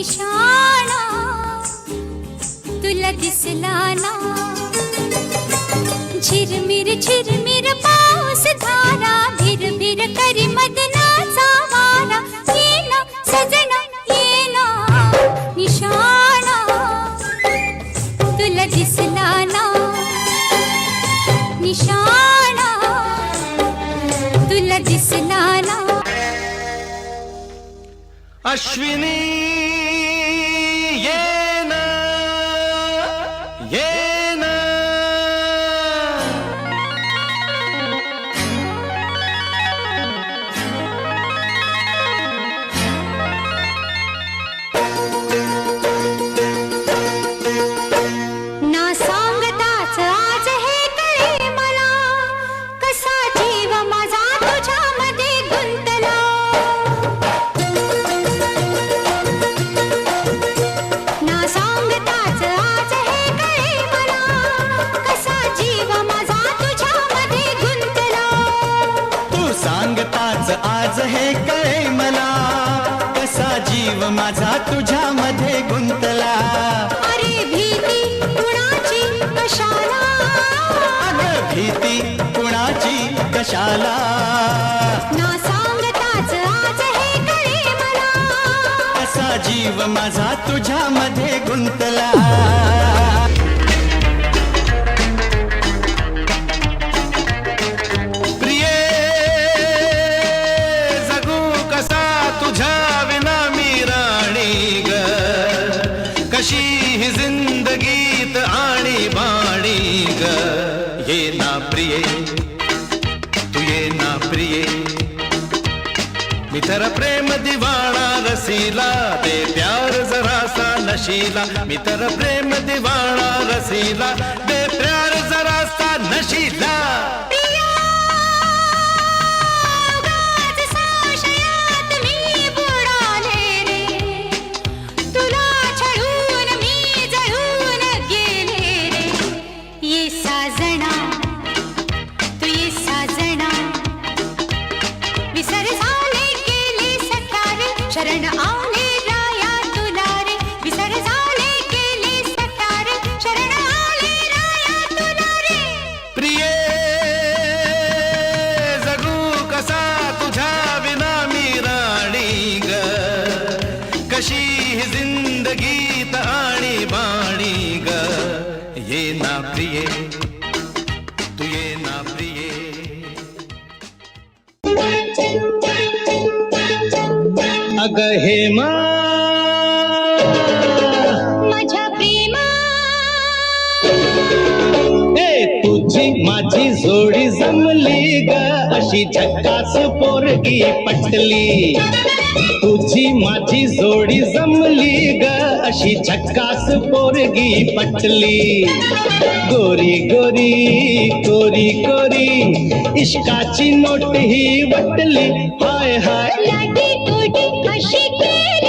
निशाणा तुला दिसला ना, झिरमिर पाऊस धारा, भिर करी मदनाचा वारा, ये ना सजना ये ना, निशाणा तुला दिसला ना, निशाणा तुला दिसला ना. अश्विनी ये ना ये ना, ना सांगताच आज हे कळे मला, कसा जीव माझा तुझ्यामध्ये गुंतला. ना सांगताच आज हे कळे मला, कसा जीव माझा तुझ्यामध्ये गुंतला. तू सांगताच आज हे कळे मला, कसा जीव माझा तुझ्यामध्ये गुंतला. अरे भीती कुणाची कशाला, अगं भीती कुणाची कशाला, ना सांगताच आज हे कळे मला. कसा जीव माझा तुझ्यामध्ये गुंतला. प्रिये जगू कसा तुझ्या विना मी राणी ग, कशी ही जिंदगीत आणि बाणी ग. ये ना प्रिये तू ये ना प्रिये, मी तर प्रेम दिवाणा रसीला, दे प्यार जरासा नशीला. मी तर प्रेम दिवाणा रसीला, दे प्यार जरासा नशीला. उगाच संशयात मी बुडाले रे, तुला छळून मी जळून गेले रे. ये साजना तू ये साजना, विसर झाले गेले सठारे, शरण आले राया तुला रे. विसर झाले गेले सठारे, शरण आले राया तुला रे. प्रिये जगू कसा तुझ्या विना मी राणी ग, कशी ही जिंदगीत आणि बाणी ग. ये ना प्रिये तू ये ना प्रिये. अग हेमा माझ्या प्रेमा, ए तुझी माझी जोडी जमली ग, अशी झक्कास पोरगी पटली. तुझी माझी जोडी जमली ग, अशी झक्कास पोरगी पटली. गोरी गोरी कोरी कोरी, इश्काची नोट ही वटली. हाय हाय लाडी गोडी अशी केली